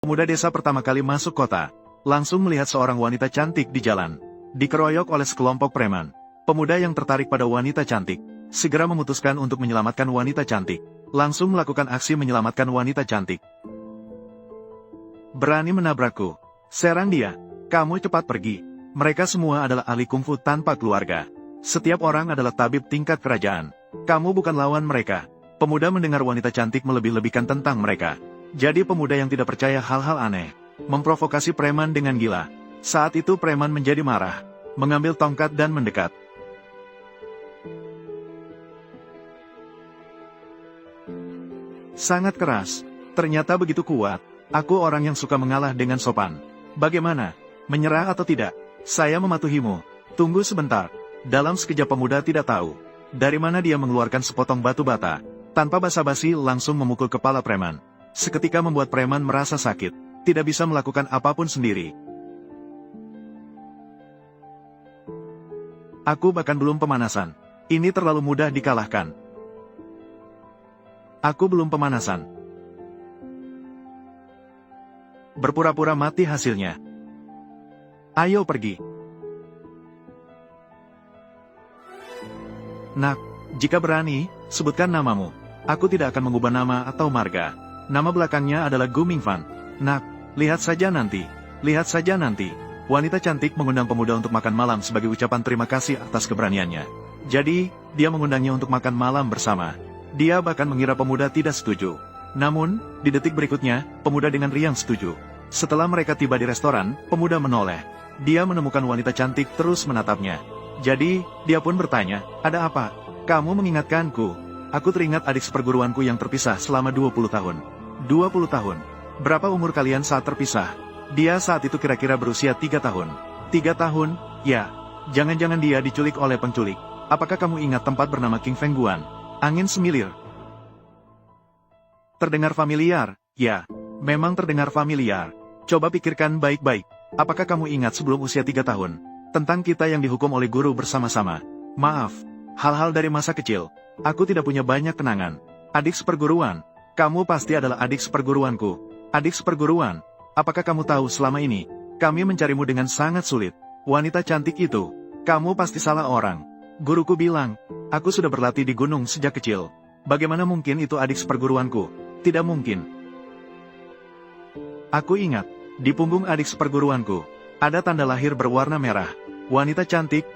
Pemuda desa pertama kali masuk kota, langsung melihat seorang wanita cantik di jalan. Dikeroyok oleh sekelompok preman. Pemuda yang tertarik pada wanita cantik, segera memutuskan untuk menyelamatkan wanita cantik. Langsung melakukan aksi menyelamatkan wanita cantik. Berani menabrakku? Serang dia. Kamu cepat pergi. Mereka semua adalah ahli kungfu tanpa keluarga. Setiap orang adalah tabib tingkat kerajaan. Kamu bukan lawan mereka. Pemuda mendengar wanita cantik melebih-lebihkan tentang mereka. Jadi pemuda yang tidak percaya hal-hal aneh, memprovokasi preman dengan gila. Saat itu preman menjadi marah, mengambil tongkat dan mendekat. Sangat keras. Ternyata begitu kuat. Aku orang yang suka mengalah dengan sopan. Bagaimana? Menyerah atau tidak? Saya mematuhimu. Tunggu sebentar. Dalam sekejap pemuda tidak tahu dari mana dia mengeluarkan sepotong batu bata. Tanpa basa-basi langsung memukul kepala preman. Seketika membuat preman merasa sakit. Tidak bisa melakukan apapun sendiri. Aku bahkan belum pemanasan. Ini terlalu mudah dikalahkan. Aku belum pemanasan. Berpura-pura mati hasilnya. Ayo pergi. Nak, jika berani, sebutkan namamu. Aku tidak akan mengubah nama atau marga. Nama belakangnya adalah Gu Mingfan. Nak, lihat saja nanti. Lihat saja nanti. Wanita cantik mengundang pemuda untuk makan malam sebagai ucapan terima kasih atas keberaniannya. Jadi, dia mengundangnya untuk makan malam bersama. Dia bahkan mengira pemuda tidak setuju. Namun, di detik berikutnya, pemuda dengan riang setuju. Setelah mereka tiba di restoran, pemuda menoleh. Dia menemukan wanita cantik terus menatapnya. Jadi, dia pun bertanya, ada apa? Kamu mengingatkanku. Aku teringat adik seperguruanku yang terpisah selama 20 tahun. 20 tahun. Berapa umur kalian saat terpisah? Dia saat itu kira-kira berusia 3 tahun. 3 tahun? Ya. Jangan-jangan dia diculik oleh penculik. Apakah kamu ingat tempat bernama King Feng Guan? Angin semilir. Terdengar familiar? Ya. Memang terdengar familiar. Coba pikirkan baik-baik. Apakah kamu ingat sebelum usia 3 tahun? Tentang kita yang dihukum oleh guru bersama-sama. Maaf. Hal-hal dari masa kecil. Aku tidak punya banyak kenangan. Adik seperguruan. Kamu pasti adalah adik seperguruanku. Adik seperguruan. Apakah kamu tahu selama ini, kami mencarimu dengan sangat sulit. Wanita cantik itu. Kamu pasti salah orang. Guruku bilang, aku sudah berlatih di gunung sejak kecil. Bagaimana mungkin itu adik seperguruanku? Tidak mungkin. Aku ingat, di punggung adik seperguruanku, ada tanda lahir berwarna merah. Wanita cantik.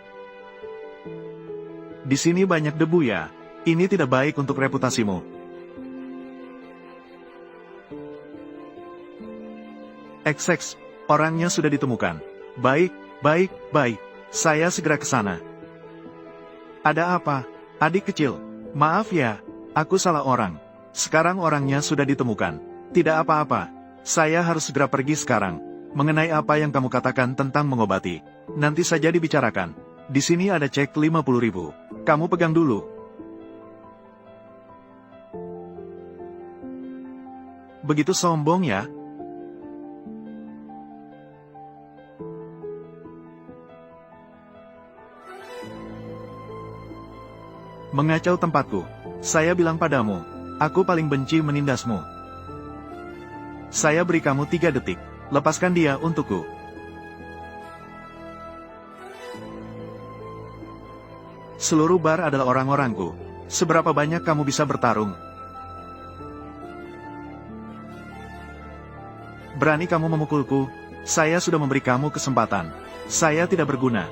Di sini banyak debu ya. Ini tidak baik untuk reputasimu. XX, orangnya sudah ditemukan. Baik, baik, baik. Saya segera ke sana. Ada apa? Adik kecil. Maaf ya, aku salah orang. Sekarang orangnya sudah ditemukan. Tidak apa-apa. Saya harus segera pergi sekarang. Mengenai apa yang kamu katakan tentang mengobati, nanti saja dibicarakan. Di sini ada cek 50.000. Kamu pegang dulu. Begitu sombong ya? Mengacau tempatku. Saya bilang padamu, aku paling benci menindasmu. Saya beri kamu 3 detik. Lepaskan dia untukku. Seluruh bar adalah orang-orangku. Seberapa banyak kamu bisa bertarung? Berani kamu memukulku? Saya sudah memberi kamu kesempatan. Saya tidak berguna.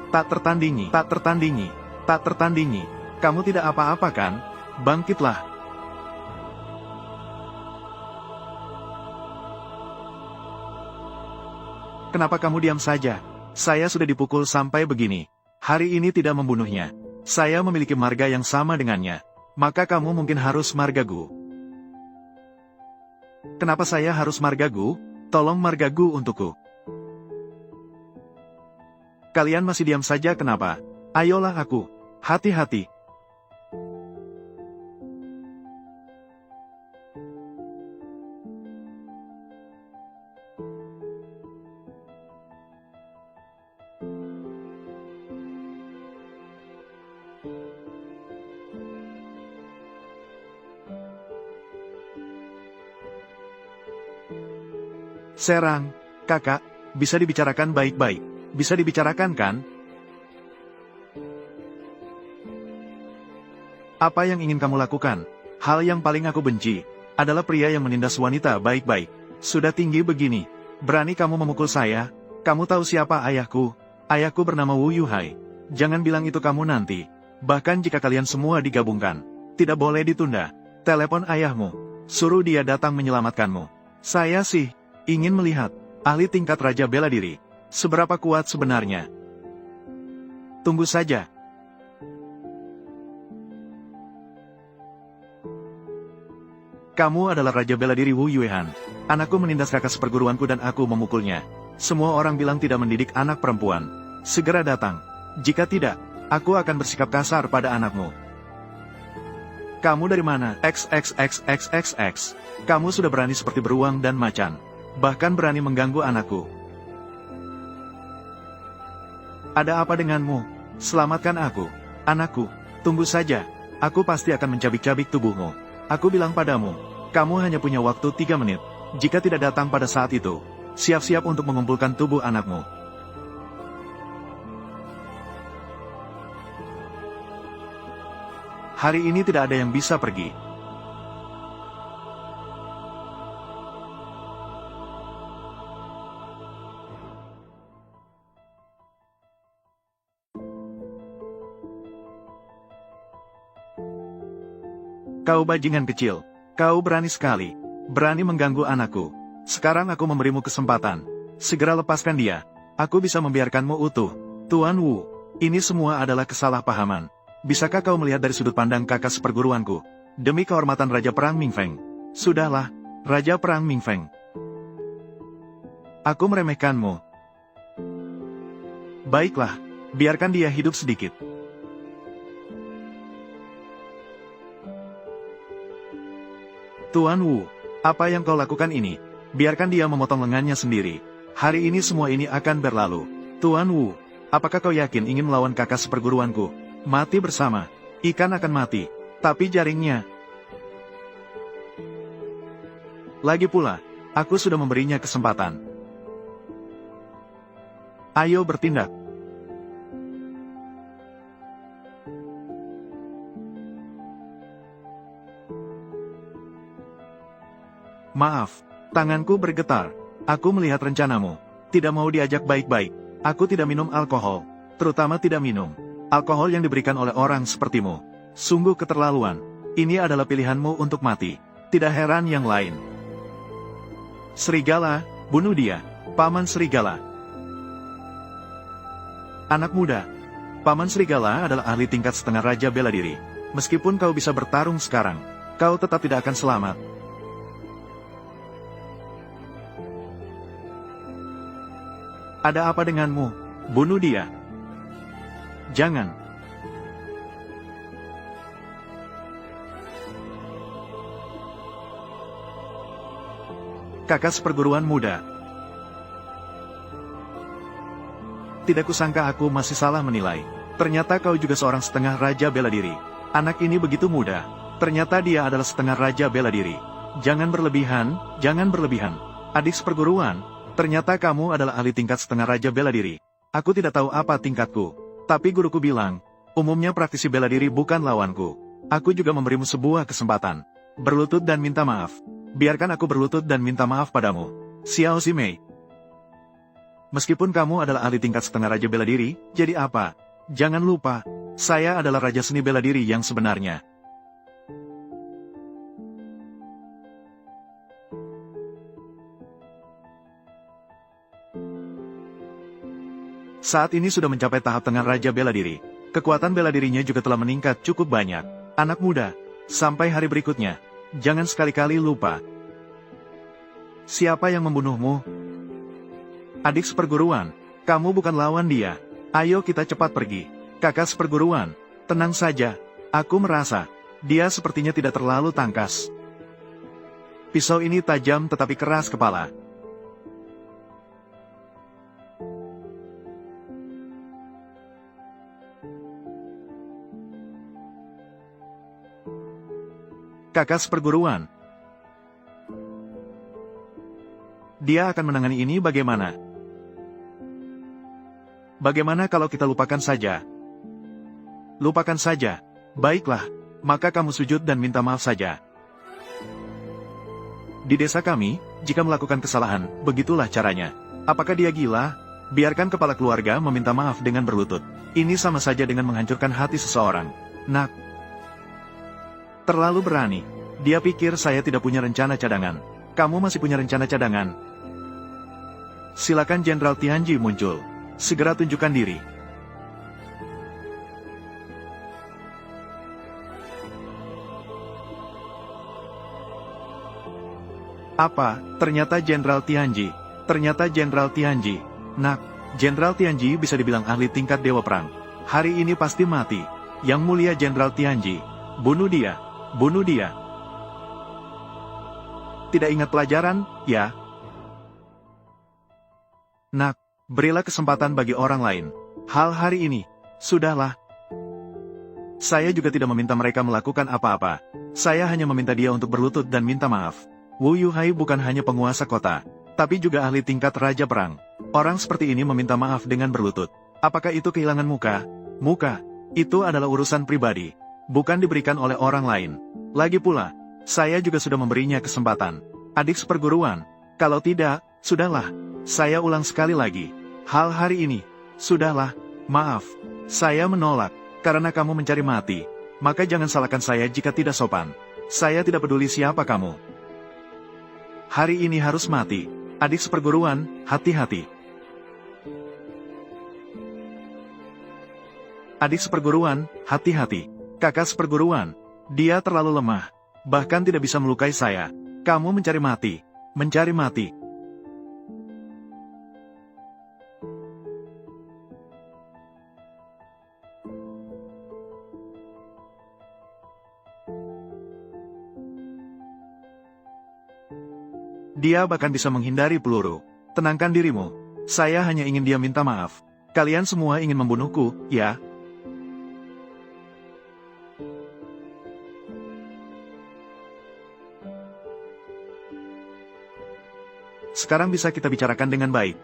Tak tertandingi, tak tertandingi, tak tertandingi. Kamu tidak apa-apa kan? Bangkitlah. Kenapa kamu diam saja? Saya sudah dipukul sampai begini. Hari ini tidak membunuhnya. Saya memiliki marga yang sama dengannya. Maka kamu mungkin harus marga Gu. Kenapa saya harus marga Gu? Tolong marga Gu untukku. Kalian masih diam saja kenapa? Ayolah aku. Hati-hati. Serang, kakak, bisa dibicarakan baik-baik. Bisa dibicarakan kan? Apa yang ingin kamu lakukan? Hal yang paling aku benci adalah pria yang menindas wanita baik-baik. Sudah tinggi begini, berani kamu memukul saya? Kamu tahu siapa ayahku? Ayahku bernama Wu Yuhai. Jangan bilang itu kamu nanti. Bahkan jika kalian semua digabungkan, tidak boleh ditunda. Telepon ayahmu. Suruh dia datang menyelamatkanmu. Saya sih ingin melihat ahli tingkat Raja Bela Diri. Seberapa kuat sebenarnya? Tunggu saja. Kamu adalah Raja Bela Diri Wu Yuehan. Anakku menindas kakak seperguruanku dan aku memukulnya. Semua orang bilang tidak mendidik anak perempuan. Segera datang. Jika tidak, aku akan bersikap kasar pada anakmu. Kamu dari mana? XXXXXX. Kamu sudah berani seperti beruang dan macan. Bahkan berani mengganggu anakku. Ada apa denganmu? Selamatkan aku. Anakku, tunggu saja. Aku pasti akan mencabik-cabik tubuhmu. Aku bilang padamu, kamu hanya punya waktu 3 menit. Jika tidak datang pada saat itu, siap-siap untuk mengumpulkan tubuh anakmu. Hari ini tidak ada yang bisa pergi. Kau bajingan kecil. Kau berani sekali. Berani mengganggu anakku. Sekarang aku memberimu kesempatan. Segera lepaskan dia. Aku bisa membiarkanmu utuh. Tuan Wu, ini semua adalah kesalahpahaman. Bisakah kau melihat dari sudut pandang kakak seperguruanku? Demi kehormatan Raja Perang Mingfeng. Sudahlah, Raja Perang Mingfeng. Aku meremehkanmu. Baiklah, biarkan dia hidup sedikit. Tuan Wu, apa yang kau lakukan ini? Biarkan dia memotong lengannya sendiri. Hari ini semua ini akan berlalu. Tuan Wu, apakah kau yakin ingin melawan kakak seperguruanku? Mati bersama. Ikan akan mati. Tapi jaringnya. Lagi pula, aku sudah memberinya kesempatan. Ayo bertindak. Maaf, tanganku bergetar. Aku melihat rencanamu. Tidak mau diajak baik-baik. Aku tidak minum alkohol. Terutama tidak minum alkohol yang diberikan oleh orang sepertimu. Sungguh keterlaluan. Ini adalah pilihanmu untuk mati. Tidak heran yang lain. Serigala, bunuh dia. Paman Serigala. Anak muda. Paman Serigala adalah ahli tingkat setengah Raja Bela Diri. Meskipun kau bisa bertarung sekarang, kau tetap tidak akan selamat. Ada apa denganmu? Bunuh dia. Jangan. Kakak seperguruan muda. Tidak kusangka aku masih salah menilai. Ternyata kau juga seorang setengah Raja Bela Diri. Anak ini begitu muda. Ternyata dia adalah setengah Raja Bela Diri. Jangan berlebihan, jangan berlebihan. Adik seperguruan. Ternyata kamu adalah ahli tingkat setengah Raja Bela Diri. Aku tidak tahu apa tingkatku. Tapi guruku bilang, umumnya praktisi bela diri bukan lawanku. Aku juga memberimu sebuah kesempatan. Berlutut dan minta maaf. Biarkan aku berlutut dan minta maaf padamu. Xiao Zimei. Meskipun kamu adalah ahli tingkat setengah Raja Bela Diri, jadi apa? Jangan lupa, saya adalah Raja Seni Bela Diri yang sebenarnya. Saat ini sudah mencapai tahap tengah Raja Bela Diri. Kekuatan bela dirinya juga telah meningkat cukup banyak. Anak muda, sampai hari berikutnya, jangan sekali-kali lupa. Siapa yang membunuhmu? Adik seperguruan, kamu bukan lawan dia. Ayo kita cepat pergi. Kakak seperguruan, tenang saja. Aku merasa, dia sepertinya tidak terlalu tangkas. Pisau ini tajam tetapi keras kepala. Kakak seperguruan. Dia akan menangani ini bagaimana? Bagaimana kalau kita lupakan saja? Lupakan saja. Baiklah, maka kamu sujud dan minta maaf saja. Di desa kami, jika melakukan kesalahan, begitulah caranya. Apakah dia gila? Biarkan kepala keluarga meminta maaf dengan berlutut. Ini sama saja dengan menghancurkan hati seseorang. Nak. Terlalu berani. Dia pikir saya tidak punya rencana cadangan. Kamu masih punya rencana cadangan? Silakan Jenderal Tianji muncul. Segera tunjukkan diri. Apa? Ternyata Jenderal Tianji. Ternyata Jenderal Tianji. Nak, Jenderal Tianji bisa dibilang ahli tingkat Dewa Perang. Hari ini pasti mati. Yang mulia Jenderal Tianji. Bunuh dia. Bunuh dia. Tidak ingat pelajaran, ya? Nak, berilah kesempatan bagi orang lain. Hal hari ini, sudahlah. Saya juga tidak meminta mereka melakukan apa-apa. Saya hanya meminta dia untuk berlutut dan minta maaf. Wu Yuhai bukan hanya penguasa kota, tapi juga ahli tingkat Raja Perang. Orang seperti ini meminta maaf dengan berlutut. Apakah itu kehilangan muka? Muka, itu adalah urusan pribadi, bukan diberikan oleh orang lain. Lagi pula, saya juga sudah memberinya kesempatan. Adik seperguruan, kalau tidak, sudahlah. Saya ulang sekali lagi. Hal hari ini, sudahlah. Maaf, saya menolak, karena kamu mencari mati. Maka jangan salahkan saya jika tidak sopan. Saya tidak peduli siapa kamu. Hari ini harus mati. Adik seperguruan, hati-hati. Adik seperguruan, hati-hati. Kakak seperguruan, dia terlalu lemah. Bahkan tidak bisa melukai saya. Kamu mencari mati. Mencari mati. Dia bahkan bisa menghindari peluru. Tenangkan dirimu. Saya hanya ingin dia minta maaf. Kalian semua ingin membunuhku, ya? Sekarang bisa kita bicarakan dengan baik.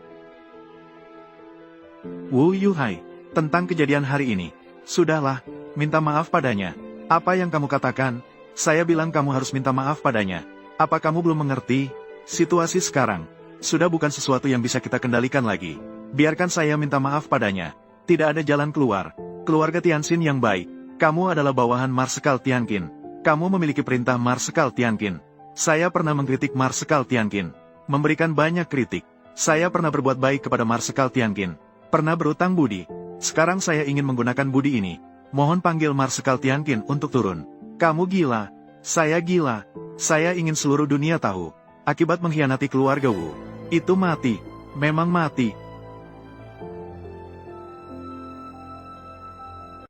Wu Yuhai, tentang kejadian hari ini. Sudahlah, minta maaf padanya. Apa yang kamu katakan? Saya bilang kamu harus minta maaf padanya. Apa kamu belum mengerti? Situasi sekarang sudah bukan sesuatu yang bisa kita kendalikan lagi. Biarkan saya minta maaf padanya. Tidak ada jalan keluar. Keluarga Tianxin yang baik. Kamu adalah bawahan Marsekal Tianqin. Kamu memiliki perintah Marsekal Tianqin. Saya pernah mengkritik Marsekal Tianqin. Memberikan banyak kritik. Saya pernah berbuat baik kepada Marsekal Tianqin. Pernah berutang budi. Sekarang saya ingin menggunakan budi ini. Mohon panggil Marsekal Tianqin untuk turun. Kamu gila. Saya gila. Saya ingin seluruh dunia tahu. Akibat mengkhianati keluarga Wu. Itu mati. Memang mati.